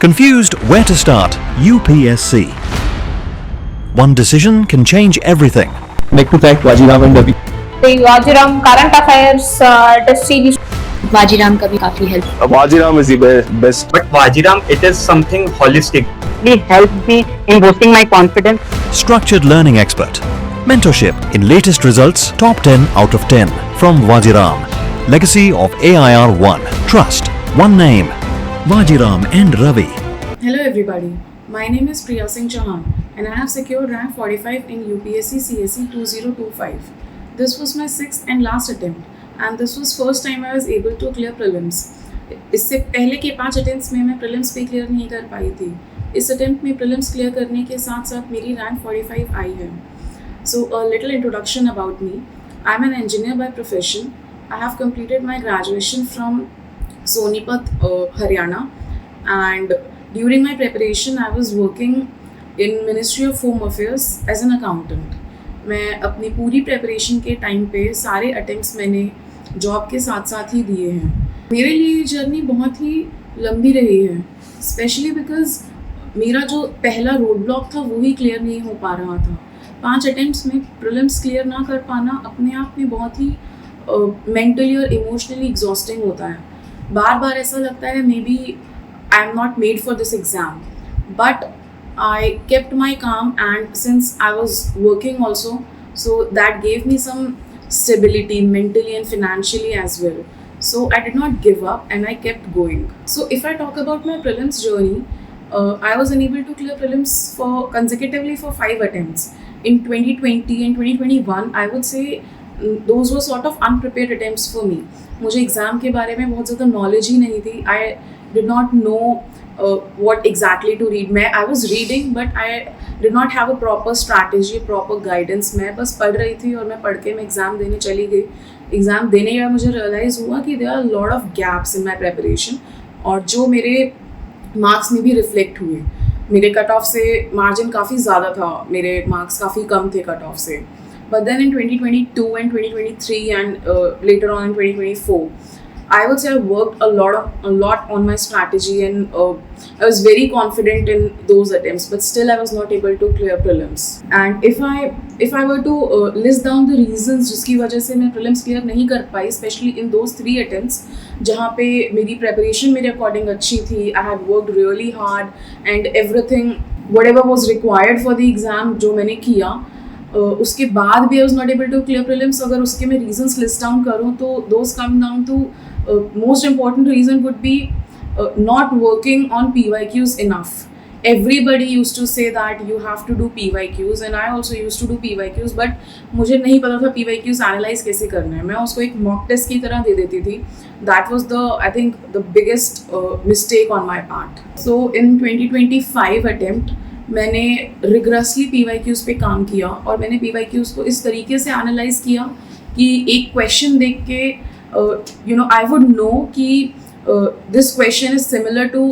Confused where to start? UPSC. One decision can change everything. Like to thank Vajiram and Ravi. Vajiram current affairs test series. Vajiram का भी काफी help. Vajiram is the best. But Vajiram, it is something holistic. It helped me in boosting my confidence. Structured learning expert. Mentorship in latest results, top 10 out of 10 from Vajiram. Legacy of AIR 1. Trust. One name. Vajiram and Ravi. Hello everybody. My name is Priya Singh Chauhan and I have secured rank 45 in UPSC CSE 2025. This was my 6th and last attempt and this was first time I was able to clear prelims. इससे पहले के 5 attempts में मैं prelims भी clear नहीं कर पाई थी. इस अटेम्प्ट में प्रीलिम्स क्लियर करने के साथ साथ मेरी रैंक 45 आई है. So a little introduction about me. I am an engineer by profession. I have completed my graduation from Sonipat, Haryana, and during my preparation I was working in Ministry of Home Affairs as an accountant. मैं अपनी पूरी preparation के time पे सारे attempts मैंने job के साथ साथ ही दिए हैं. मेरे लिए ये जर्नी बहुत ही लंबी रही है, स्पेशली बिकॉज मेरा जो पहला रोड ब्लॉक था वो ही क्लियर नहीं हो पा रहा था. 5 अटेम्प्ट्स में प्रीलिम्स क्लियर ना कर पाना अपने आप में बहुत ही मेंटली और इमोशनली एग्जॉस्टिंग होता है. बार बार ऐसा लगता है maybe I am not made for this exam, but I kept my calm and since I was working also, so that gave me some stability mentally and financially as well. So I did not give up and I kept going. So if I talk about my prelims journey, I was unable to clear prelims for consecutively for 5 attempts. In 2020 and 2021, I would say those were sort of unprepared attempts for me. मुझे exam के बारे में बहुत ज़्यादा knowledge ही नहीं थी. I did not know what exactly to read. I was reading but I did not have a proper strategy, proper guidance. मैं बस पढ़ रही थी और मैं पढ़ के मैं एग्ज़ाम देने चली गई. एग्ज़ाम देने के बाद मुझे रियलाइज़ हुआ कि there are a lot of gaps in my preparation और जो मेरे मार्क्स में भी रिफ्लेक्ट हुए. मेरे कट ऑफ से मार्जिन काफ़ी ज़्यादा था, मेरे मार्क्स काफ़ी कम थे कट ऑफ से. But then in 2022 and 2023 and later on in 2024, I would say I worked a lot on my strategy and I was very confident in those attempts, but still I was not able to clear prelims. And if I were to list down the reasons जिसकी वजह से मैं prelims clear नहीं कर पाई, especially in those 3 attempts जहाँ पे मेरी preparation मेरे according अच्छी थी, I had worked really hard and everything whatever was required for the exam जो मैंने किया, उसके बाद भी I was not able to clear prelims. अगर उसके मैं reasons list down करूँ तो those come down to most important reason would be not working on PYQs enough. Everybody used to say that you have to do PYQs and I also used to do PYQs, but मुझे नहीं पता था PYQs analyze कैसे करना है. मैं उसको एक mock test की तरह दे देती थी. That was I think the biggest mistake on my part. So in 2025 attempt मैंने रिग्रेसली PYQs पे काम किया और मैंने PYQs को इस तरीके से एनालाइज किया कि एक क्वेश्चन देख के आई वुड नो कि this question is similar to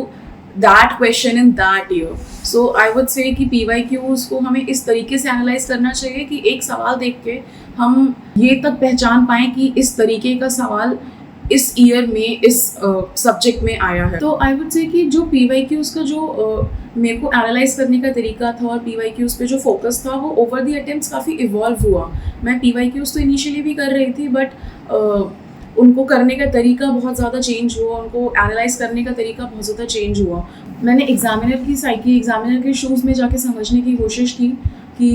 that question in that year. So I would say कि PYQs को हमें इस तरीके से एनालाइज करना चाहिए कि एक सवाल देख के हम ये तक पहचान पाएँ कि इस तरीके का सवाल इस ईयर में इस सब्जेक्ट में आया है. तो आई वुड से कि जो PYQs का जो मेरे को एनालाइज करने का तरीका था और PYQs पे जो फोकस था वो ओवर दी अटेम्प्ट्स काफ़ी इवॉल्व हुआ. मैं PYQs तो इनिशियली भी कर रही थी बट उनको करने का तरीका बहुत ज़्यादा चेंज हुआ, उनको एनालाइज करने का तरीका बहुत ज़्यादा चेंज हुआ. मैंने एग्जामिनर की साइकी, एग्जामिनर के शूज़ में जाके समझने की कोशिश की कि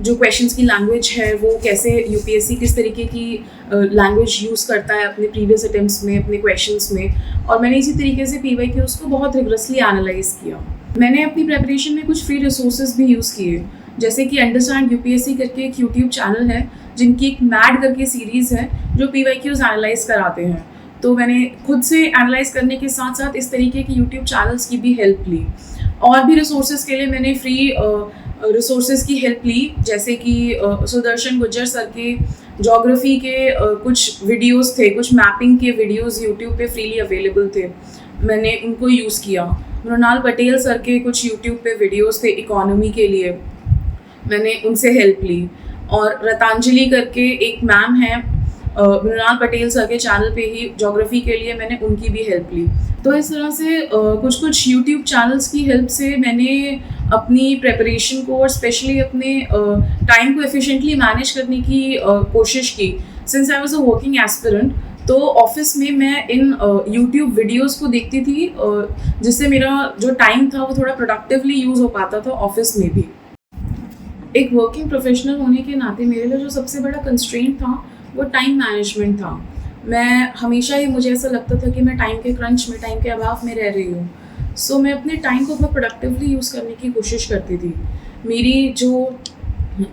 जो क्वेश्चंस की लैंग्वेज है वो कैसे UPSC किस तरीके की लैंग्वेज यूज़ करता है अपने प्रीवियस अटेम्प्ट्स में, अपने क्वेश्चंस में. और मैंने इसी तरीके से PYQs को बहुत रिग्रेसली एनालाइज किया. मैंने अपनी प्रेपरेशन में कुछ फ्री रिसोर्सेज भी यूज़ किए, जैसे कि अंडरस्टैंड UPSC करके एक यूट्यूब चैनल है जिनकी एक मैड करके सीरीज़ है जो PYQs एनालाइज कराते हैं. तो मैंने खुद से एनालाइज करने के साथ साथ इस तरीके की यूट्यूब चैनल्स की भी हेल्प ली. और भी रिसोर्सेज के लिए मैंने फ्री रिसोर्सेज की हेल्प ली, जैसे कि सुदर्शन गुज्जर सर के जोग्राफ़ी के कुछ वीडियोस थे, कुछ मैपिंग के वीडियोस यूट्यूब पे फ्रीली अवेलेबल थे, मैंने उनको यूज़ किया. मृणाल पटेल सर के कुछ यूट्यूब पे वीडियोस थे इकोनॉमी के लिए, मैंने उनसे हेल्प ली. और रतांजलि करके एक मैम है मृणाल पटेल सर के चैनल पे ही ज्योग्राफी के लिए मैंने उनकी भी हेल्प ली। तो इस तरह से कुछ कुछ यूट्यूब चैनल्स की हेल्प से मैंने अपनी प्रेपरेशन को और स्पेशली अपने टाइम को एफिशिएंटली मैनेज करने की कोशिश की। Since I was a working aspirant, तो ऑफिस में मैं इन यूट्यूब वीडियोस को देखती थी, जिससे मेरा जो टाइम था वो थोड़ा प्रोडक्टिवली यूज़ हो पाता था ऑफिस में भी। एक वर्किंग प्रोफेशनल होने के नाते मेरे लिए जो सबसे बड़ा कंस्ट्रेंट था वो टाइम मैनेजमेंट था। मैं हमेशा ही, मुझे ऐसा लगता था कि मैं टाइम के क्रंच में, टाइम के अभाव में रह रही हूँ। सो मैं अपने टाइम को बहुत प्रोडक्टिवली यूज़ करने की कोशिश करती थी। मेरी जो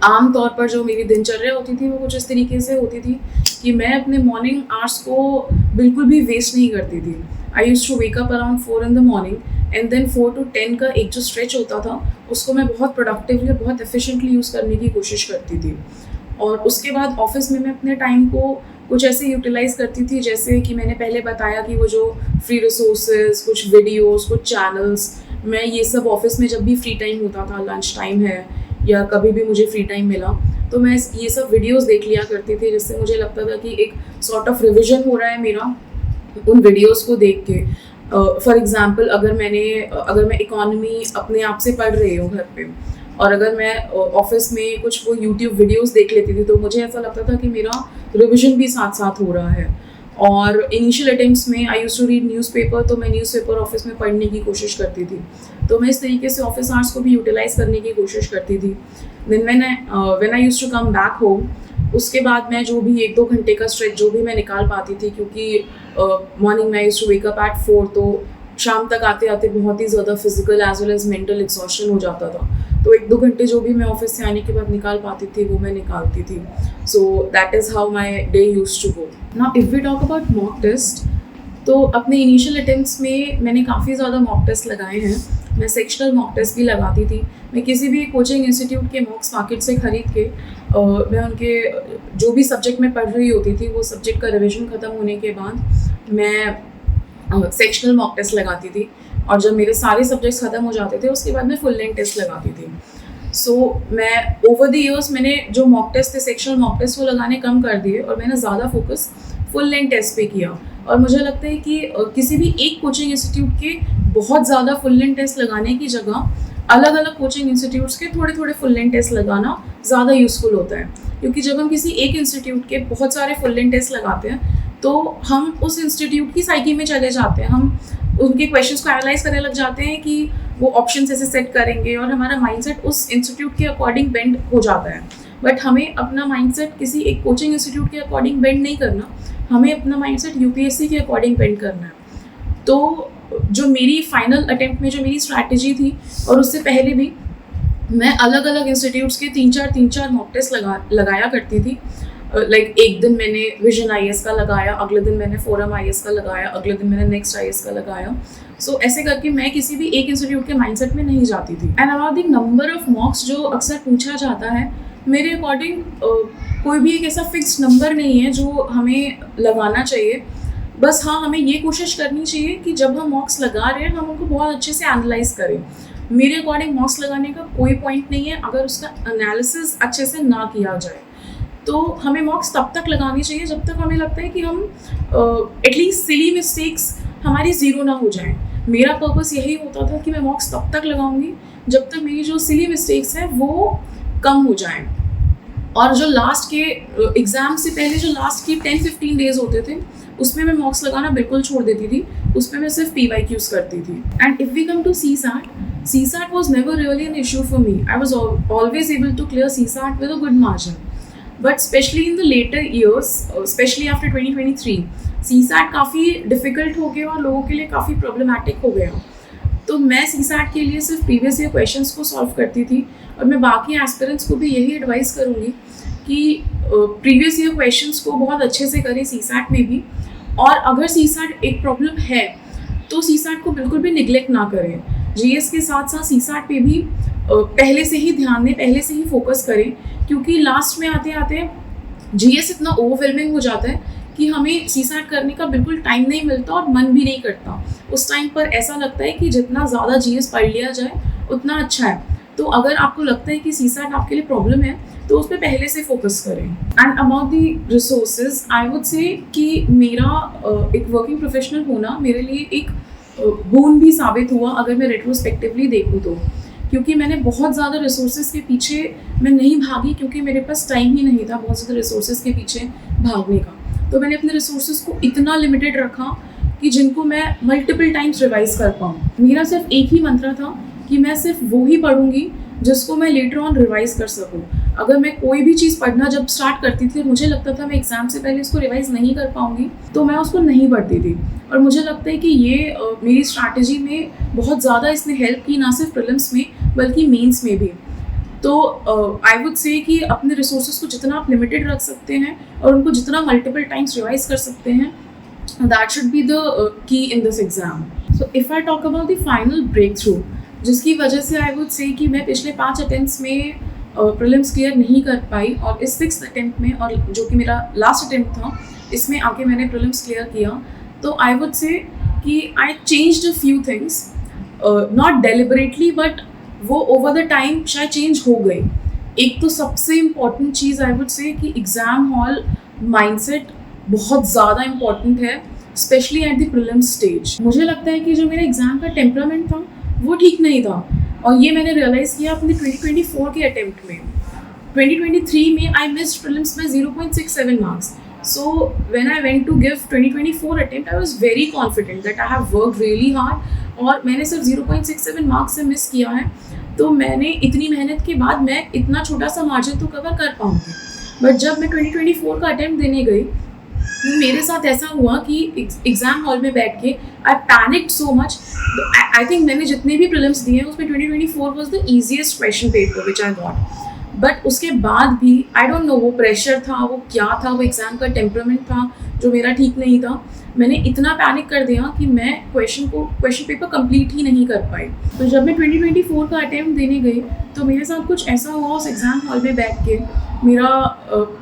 आम तौर पर जो मेरी दिनचर्या होती थी वो कुछ इस तरीके से होती थी कि मैं अपने मॉर्निंग आवर्स को बिल्कुल भी वेस्ट नहीं करती थी। I used to wake up around 4 in the morning and then 4 to 10 का एक जो स्ट्रेच होता था उसको मैं बहुत प्रोडक्टिवली और बहुत एफिशिएंटली यूज़ करने की कोशिश करती थी। और उसके बाद ऑफिस में मैं अपने टाइम को कुछ ऐसे यूटिलाइज़ करती थी, जैसे कि मैंने पहले बताया कि वो जो फ्री रिसोर्सेज, कुछ वीडियोस, कुछ चैनल्स, मैं ये सब ऑफिस में जब भी फ्री टाइम होता था, लंच टाइम है या कभी भी मुझे फ्री टाइम मिला, तो मैं ये सब वीडियोस देख लिया करती थी, जिससे मुझे लगता था कि एक सॉर्ट ऑफ रिविजन हो रहा है मेरा उन वीडियोस को देख के। फॉर एग्जांपल, अगर मैं इकोनॉमी अपने आप से पढ़ रही हूँ घर पे, और अगर मैं ऑफिस में कुछ वो यूट्यूब वीडियोस देख लेती थी, तो मुझे ऐसा लगता था कि मेरा रिविजन भी साथ साथ हो रहा है। और इनिशियल अटेम्प्ट्स में I used to read newspaper, तो मैं न्यूज़पेपर ऑफिस में पढ़ने की कोशिश करती थी। तो मैं इस तरीके से ऑफिस आवर्स को भी यूटिलाइज़ करने की कोशिश करती थी। Then when I used to come back home, उसके बाद मैं जो भी 1-2 घंटे का स्ट्रेच जो भी मैं निकाल पाती थी, क्योंकि मॉर्निंग में I used to wake up at 4, तो शाम तक आते आते बहुत ही ज़्यादा physical as well as mental exhaustion हो जाता था। तो 1-2 घंटे जो भी मैं ऑफिस से आने के बाद निकाल पाती थी वो मैं निकालती थी। So that is how my day used to go. Now if we talk about mock test, तो अपने इनिशियल अटेम्प्ट्स में मैंने काफ़ी ज़्यादा मॉक टेस्ट लगाए हैं। मैं सेक्शनल मॉक टेस्ट भी लगाती थी। मैं किसी भी कोचिंग इंस्टीट्यूट के मॉक्स मार्केट से ख़रीद के मैं उनके जो भी सब्जेक्ट में पढ़ रही होती थी, वो सब्जेक्ट का रिविजन ख़त्म होने के बाद मैं सेक्शनल मॉक टेस्ट लगाती थी। और जब मेरे सारे सब्जेक्ट्स ख़त्म हो जाते थे उसके बाद मैं फुल लेंथ टेस्ट लगाती थी। सो मैं ओवर द ईयर्स मैंने जो मॉक टेस्ट थे, सेक्शनल मॉक टेस्ट, वो लगाने कम कर दिए और मैंने ज़्यादा फोकस फुल लेंथ टेस्ट पे किया। और मुझे लगता है कि किसी भी एक कोचिंग इंस्टीट्यूट के बहुत ज़्यादा फुल लेंथ टेस्ट लगाने की जगह अलग अलग कोचिंग इंस्टीट्यूट्स के थोड़े थोड़े फुल लेंथ टेस्ट लगाना ज़्यादा यूज़फुल होता है। क्योंकि जब हम किसी एक इंस्टीट्यूट के बहुत सारे फुल लेंथ टेस्ट लगाते हैं तो हम उस इंस्टीट्यूट की साइकी में चले जाते हैं, हम उनके क्वेश्चंस को एनालाइज करने लग जाते हैं कि वो ऑप्शंस ऐसे सेट करेंगे और हमारा माइंडसेट उस इंस्टीट्यूट के अकॉर्डिंग बेंड हो जाता है। बट हमें अपना माइंडसेट किसी एक कोचिंग इंस्टीट्यूट के अकॉर्डिंग बेंड नहीं करना, हमें अपना माइंडसेट यूपीएससी के अकॉर्डिंग बेंड करना है। तो जो मेरी फाइनल अटेम्प्ट में जो मेरी स्ट्रैटेजी थी, और उससे पहले भी मैं अलग अलग इंस्टीट्यूट्स के 3-4 मॉक टेस्ट लगाया करती थी। लाइक एक दिन मैंने विजन आईएएस का लगाया, अगले दिन मैंने फोरम आईएएस का लगाया, अगले दिन मैंने नेक्स्ट आईएएस का लगाया। सो ऐसे करके मैं किसी भी एक इंस्टीट्यूट के माइंडसेट में नहीं जाती थी। And about the number of मॉक्स जो अक्सर पूछा जाता है, मेरे अकॉर्डिंग कोई भी एक ऐसा फिक्स नंबर नहीं है जो हमें लगाना चाहिए। बस हाँ, हमें ये कोशिश करनी चाहिए कि जब हम मॉक्स लगा रहे हैं हम उनको बहुत अच्छे से एनालाइज करें। मेरे अकॉर्डिंग मॉक्स लगाने का कोई पॉइंट नहीं है अगर उसका एनालिसिस अच्छे से ना किया जाए। तो हमें मॉक्स तब तक लगानी चाहिए जब तक हमें लगता है कि हम एटलीस्ट सिली मिस्टेक्स हमारी ज़ीरो ना हो जाएं। मेरा पर्पस यही होता था कि मैं मॉक्स तब तक लगाऊंगी जब तक मेरी जो सिली मिस्टेक्स हैं वो कम हो जाएं। और जो लास्ट के एग्ज़ाम से पहले जो लास्ट की 10-15 डेज होते थे उसमें मैं मॉक्स लगाना बिल्कुल छोड़ देती थी। उसमें मैं सिर्फ PYQs करती थी। And if we come to CSAT was never really an issue for me. I was always able to clear CSAT with a good margin. But especially in the later years, especially after 2023, CSAT काफ़ी difficult हो गया और लोगों के लिए काफ़ी problematic हो गया। तो मैं CSAT के लिए सिर्फ प्रीवियस ईयर क्वेश्चंस को सॉल्व करती थी। और मैं बाकी एस्पिरेंट्स को भी यही एडवाइस करूँगी कि प्रीवियस ईयर क्वेश्चंस को बहुत अच्छे से करें CSAT में भी। और अगर CSAT एक प्रॉब्लम है तो CSAT को बिल्कुल भी निगलेक्ट ना करें। GS के साथ साथ CSAT पे भी पहले से ही ध्यान दें, पहले से ही फोकस करें, क्योंकि लास्ट में आते आते GS इतना ओवरवेलमिंग हो जाता है कि हमें CSAT करने का बिल्कुल टाइम नहीं मिलता और मन भी नहीं करता। उस टाइम पर ऐसा लगता है कि जितना ज़्यादा GS पढ़ लिया जाए उतना अच्छा है। तो अगर आपको लगता है कि CSAT आपके लिए प्रॉब्लम है तो उस पर पहले से फोकस करें। And about the resources I would say कि मेरा एक वर्किंग प्रोफेशनल होना मेरे लिए एक बोन भी साबित हुआ अगर मैं रेट्रोस्पेक्टिवली देखूँ तो, क्योंकि मैंने बहुत ज़्यादा रिसोर्सेज के पीछे मैं नहीं भागी क्योंकि मेरे पास टाइम ही नहीं था बहुत ज़्यादा रिसोर्सेज के पीछे भागने का। तो मैंने अपने रिसोर्सेज को इतना लिमिटेड रखा कि जिनको मैं मल्टीपल टाइम्स रिवाइज कर पाऊँ। मेरा सिर्फ एक ही मंत्र था कि मैं सिर्फ वो ही पढ़ूंगी जिसको मैं लेटर ऑन रिवाइज कर सकूँ। अगर मैं कोई भी चीज़ पढ़ना जब स्टार्ट करती थी मुझे लगता था मैं एग्ज़ाम से पहले इसको रिवाइज नहीं कर पाऊँगी, तो मैं उसको नहीं पढ़ती थी। और मुझे लगता है कि ये मेरी स्ट्रैटेजी में बहुत ज़्यादा इसने हेल्प की, ना सिर्फ प्रीलिम्स में बल्कि मेंस में भी। तो आई वुड से कि अपने रिसोर्सेज को जितना आप लिमिटेड रख सकते हैं और उनको जितना मल्टीपल टाइम्स रिवाइज कर सकते हैं, that should be the key in this exam. So if I talk about the final breakthrough, जिसकी वजह से आई वुड से कि मैं पिछले 5 अटेम्प्ट्स में प्रीलिम्स क्लियर नहीं कर पाई और इस 6th अटेम्प्ट में, और जो कि मेरा लास्ट अटेम्प्ट था, इसमें आके मैंने प्रीलिम्स क्लियर किया। तो आई वुड से कि आई changed a few things, not deliberately but वो ओवर द टाइम शायद चेंज हो गई। एक तो सबसे important cheese I would say कि एग्ज़ाम हॉल माइंडसेट बहुत ज़्यादा इम्पॉर्टेंट है, specially at the prelims stage. मुझे लगता है कि जो मेरे एग्ज़ाम का टेम्परामेंट था वो ठीक नहीं था, और ये मैंने रियलाइज़ किया अपने 2024 के अटेम्प्ट में। 2023 में आई मिस्ड प्रीलिम्स में 0.67 marks. So when I went to give 2024 attempt, I was very confident that I have worked really hard, और मैंने सिर्फ 0.67 मार्क्स से मिस किया है। तो मैंने इतनी मेहनत के बाद मैं इतना छोटा सा मार्जिन तो कवर कर पाऊँगी। बट जब मैं 2024 का अटेम्प्ट देने गई, मेरे साथ ऐसा हुआ कि एग्ज़ाम हॉल में बैठ के I panicked so much. I think मैंने जितने भी प्रीलिम्स दिए हैं उसमें 2024 was the easiest question paper which I got. But उसके बाद भी आई डोंट नो वो प्रेशर था, वो क्या था, वो एग्ज़ाम का टेम्परामेंट था जो मेरा ठीक नहीं था। मैंने इतना पैनिक कर दिया कि मैं क्वेश्चन पेपर कंप्लीट ही नहीं कर पाई। तो जब मैं 2024 का अटेम्प्ट देने गई तो मेरे साथ कुछ ऐसा हुआ उस एग्ज़ाम हॉल में बैठ के, मेरा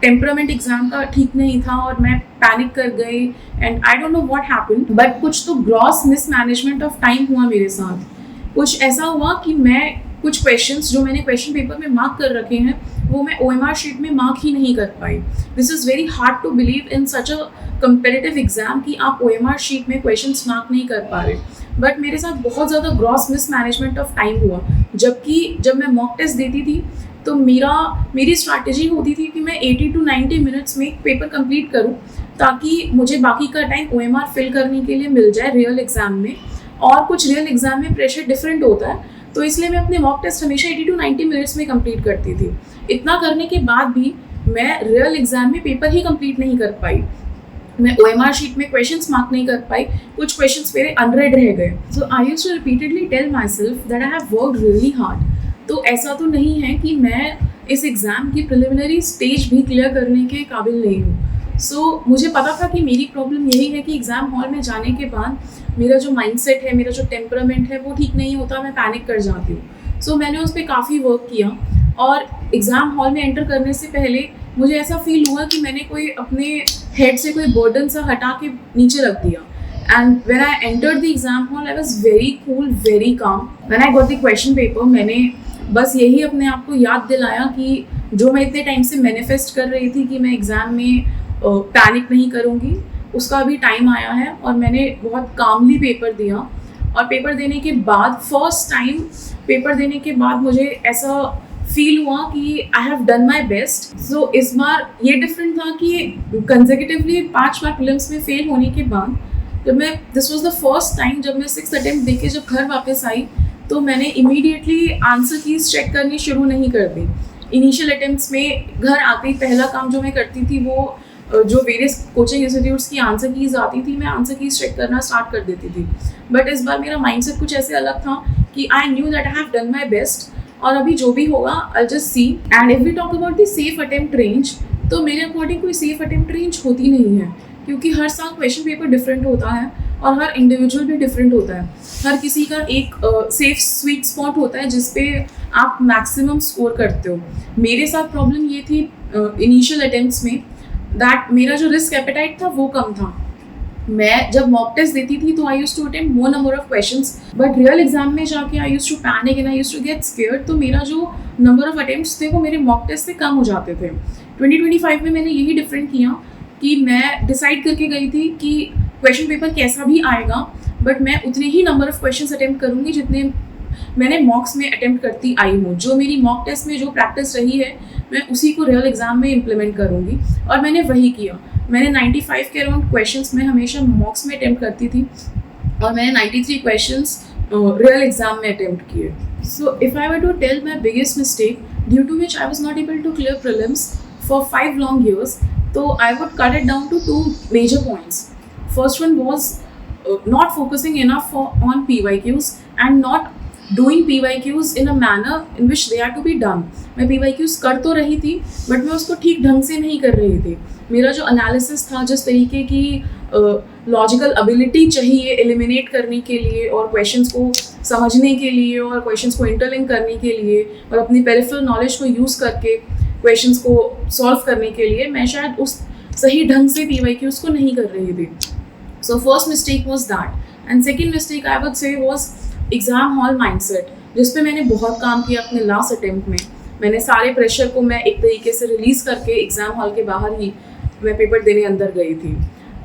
टेम्परामेंट एग्ज़ाम का ठीक नहीं था और मैं पैनिक कर गई and I don't know what happened, but कुछ तो ग्रॉस मिसमैनेजमेंट ऑफ टाइम हुआ मेरे साथ। कुछ ऐसा हुआ कि मैं कुछ क्वेश्चंस जो मैंने क्वेश्चन पेपर में मार्क कर रखे हैं वो मैं OMR शीट में मार्क ही नहीं कर पाई। This is very hard to believe in such a competitive exam कि आप OMR शीट में क्वेश्चंस मार्क नहीं कर पा रहे। बट मेरे साथ बहुत ज़्यादा ग्रॉस मिसमैनेजमेंट ऑफ टाइम हुआ, जबकि जब मैं मॉक टेस्ट देती थी तो मेरी स्ट्रैटेजी होती थी कि मैं 80 to 90 मिनट्स में पेपर कंप्लीट करूं ताकि मुझे बाकी का टाइम OMR फिल करने के लिए मिल जाए रियल एग्ज़ाम में। और कुछ रियल एग्ज़ाम में प्रेशर डिफरेंट होता है, तो इसलिए मैं अपने मॉक टेस्ट हमेशा 80 to 90 मिनट्स में कंप्लीट करती थी। इतना करने के बाद भी मैं रियल एग्ज़ाम में पेपर ही कंप्लीट नहीं कर पाई। मैं OMR शीट में क्वेश्चंस मार्क नहीं कर पाई, कुछ क्वेश्चंस मेरे अनरेड रह गए। So I used to repeatedly tell myself that I have worked really hard. तो ऐसा तो नहीं है कि मैं इस एग्ज़ाम की प्रिलिमिनरी स्टेज भी क्लियर करने के काबिल नहीं हूँ। सो मुझे पता था कि मेरी प्रॉब्लम यही है कि एग्ज़ाम हॉल में जाने के बाद मेरा जो माइंडसेट है, मेरा जो टेम्परामेंट है वो ठीक नहीं होता, मैं पैनिक कर जाती हूँ। सो मैंने उस पर काफ़ी वर्क किया और एग्ज़ाम हॉल में एंटर करने से पहले मुझे ऐसा फील हुआ कि मैंने कोई अपने हेड से कोई बर्डन सा हटा के नीचे रख दिया। And when I entered the exam hall I was very cool, very calm. When I got the question paper, मैंने बस यही अपने आप को याद दिलाया कि जो मैं इतने टाइम से मैनिफेस्ट कर रही थी कि मैं एग्ज़ाम में पैनिक नहीं करूँगी, उसका अभी टाइम आया है। और मैंने बहुत कामली पेपर दिया, और पेपर देने के बाद फर्स्ट टाइम पेपर देने के बाद मुझे ऐसा फील हुआ कि I have done my best. So इस बार ये डिफरेंट था कि कंसेक्यूटिवली 5 बार प्रीलिम्स में फेल होने के बाद जब मैं this was the first time जब मैं 6th अटेम्प्ट देके जब घर वापस आई तो मैंने इमीडिएटली आंसर कीज चेक करनी शुरू नहीं कर दी। इनिशियल अटेम्प्ट्स में घर आते ही पहला काम जो मैं करती थी वो जो वेरियस कोचिंग इंस्टीट्यूट्स की आंसर कीज आती थी, मैं आंसर कीज चेक करना स्टार्ट कर देती थी। बट इस बार मेरा माइंडसेट कुछ ऐसे अलग था कि I knew that I have done my best, और अभी जो भी होगा I just see. And if we talk about the safe attempt range, तो मेरे अकॉर्डिंग कोई सेफ अटेम्प्ट रेंज होती नहीं है, क्योंकि हर साल क्वेश्चन पेपर डिफरेंट होता है और हर इंडिविजुअल भी डिफरेंट होता है। हर किसी का एक सेफ स्वीट स्पॉट होता है जिस पे आप मैक्सिमम स्कोर करते हो। मेरे साथ प्रॉब्लम ये थी इनिशियल अटेम्प्ट्स में दैट मेरा जो रिस्क एपेटाइट था वो कम था। मैं जब मॉक टेस्ट देती थी तो I use to attempt more number of questions, but real exam में जाके I use to panic and I use to get scared. तो मेरा जो नंबर ऑफ अटेम्प्ट्स थे वो मेरे मॉक टेस्ट से कम हो जाते थे। 2025 में मैंने यही डिफरेंट किया कि मैं डिसाइड करके गई थी कि क्वेश्चन पेपर कैसा भी आएगा बट मैं उतने ही नंबर ऑफ क्वेश्चंस अटेम्प्ट करूँगी जितने मैंने मॉक्स में अटेम्प्ट करती आई हूँ। जो मेरी मॉक टेस्ट में जो प्रैक्टिस रही है मैं उसी को रियल एग्जाम में इम्प्लीमेंट करूँगी, और मैंने वही किया। मैंने 95 के अराउंड क्वेश्चंस में हमेशा मॉक्स में अटेम्प्ट करती थी और मैंने 93 क्वेश्चंस रियल एग्जाम में अटेम्प्ट किए। So if I were to tell my biggest mistake due to which I was not able to clear prelims for 5 long years, so I would cut it down to 2 major points. First one was not focusing enough on PYQs and not doing PYQs in a manner in which they are to be done. मैं PYQs कर तो रही थी but मैं उसको ठीक ढंग से नहीं कर रही थी। मेरा जो एनालिसिस था, जिस तरीके की लॉजिकल एबिलिटी चाहिए एलिमिनेट करने के लिए और क्वेश्चंस को समझने के लिए और क्वेश्चंस को इंटरलिंक करने के लिए और अपनी पेरिफेरल नॉलेज को यूज़ करके क्वेश्चंस को सॉल्व करने के लिए, मैं शायद उस सही ढंग से PYQs को नहीं कर रही थी। So first mistake was that. And second mistake I would से वॉज एग्ज़ाम हॉल माइंडसेट, जिस पे मैंने बहुत काम किया अपने लास्ट अटेम्प्ट में। मैंने सारे प्रेशर को मैं एक तरीके से रिलीज़ करके एग्ज़ाम हॉल के बाहर ही मैं पेपर देने अंदर गई थी।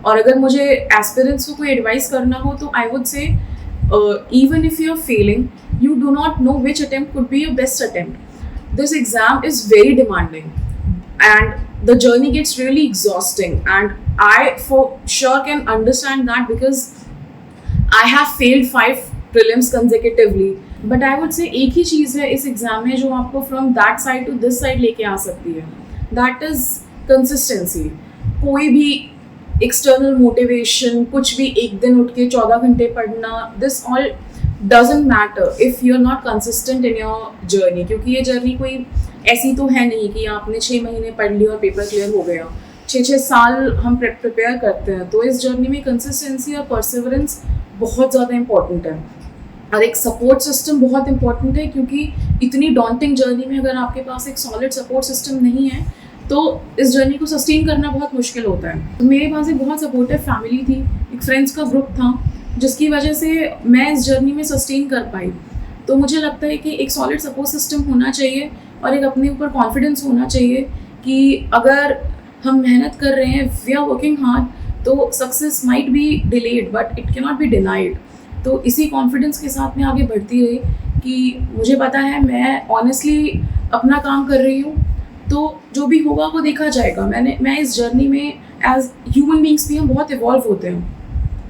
और अगर मुझे एस्पिरेंट्स को कोई एडवाइस करना हो तो I would say even if you are failing you do not know which attempt could be your best attempt. This exam is very demanding and the journey gets really exhausting, and I for sure can understand that because I have failed 5 prelims consecutively. But I would say एक ही चीज़ है इस exam में जो आपको from that side to this side लेके आ सकती है, that is consistency. कोई भी external motivation, कुछ भी एक दिन उठ के 14 घंटे पढ़ना, this all doesn't matter if you're not consistent in your journey. क्योंकि ये जर्नी कोई ऐसी तो है नहीं कि आपने 6 महीने पढ़ लिया और पेपर क्लियर हो गया। 6 साल हम प्रिपेयर करते हैं, तो इस जर्नी में कंसिस्टेंसी और परसिवरेंस बहुत ज़्यादा इंपॉर्टेंट है। और एक सपोर्ट सिस्टम बहुत इंपॉर्टेंट है, क्योंकि इतनी डॉन्टिंग जर्नी में अगर आपके पास एक सॉलिड सपोर्ट सिस्टम नहीं है तो इस जर्नी को सस्टेन करना बहुत मुश्किल होता है। तो मेरे पास एक बहुत सपोर्टिव फैमिली थी, एक फ्रेंड्स का ग्रुप था, जिसकी वजह से मैं इस जर्नी में सस्टेन कर पाई। तो मुझे लगता है कि एक सॉलिड सपोर्ट सिस्टम होना चाहिए और एक अपने ऊपर कॉन्फिडेंस होना चाहिए कि अगर हम मेहनत कर रहे हैं, वी आर वर्किंग हार्ड, तो success might be delayed but it can not be denied. तो इसी कॉन्फिडेंस के साथ मैं आगे बढ़ती रही कि मुझे पता है मैं ऑनेस्टली अपना काम कर रही हूँ, तो जो भी होगा वो देखा जाएगा। मैं इस जर्नी में एज ह्यूमन बींग्स भी हम बहुत इवॉल्व होते हैं।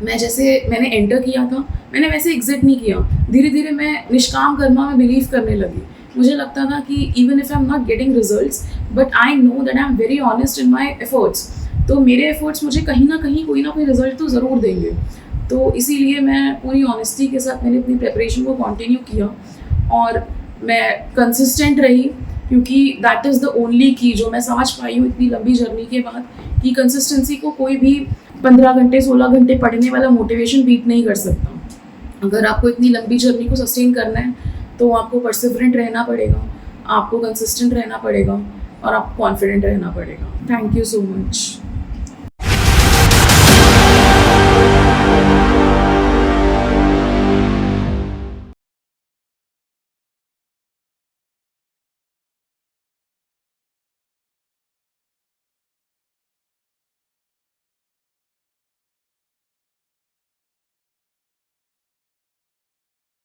मैंने एंटर किया था, मैंने वैसे एग्जिट नहीं किया। धीरे धीरे मैं निष्काम कर्मा में बिलीव करने लगी। मुझे लगता था कि even if I am not getting results but I know that I am very honest in my efforts. तो मेरे एफर्ट्स मुझे कहीं ना कहीं कोई ना कोई रिजल्ट तो ज़रूर देंगे। तो इसीलिए मैं पूरी ऑनेस्टी के साथ मैंने अपनी प्रिपरेशन को कंटिन्यू किया और मैं कंसिस्टेंट रही, क्योंकि दैट इज़ द ओनली की जो मैं समझ पाई हूँ इतनी लंबी जर्नी के बाद कि कंसिस्टेंसी को कोई भी 15 घंटे 16 घंटे पढ़ने वाला मोटिवेशन बीट नहीं कर सकता। अगर आपको इतनी लंबी जर्नी को सस्टेन करना है तो आपको परसिवरेंट रहना पड़ेगा, आपको कंसिस्टेंट रहना पड़ेगा और आपको कॉन्फिडेंट रहना पड़ेगा। Thank you so much.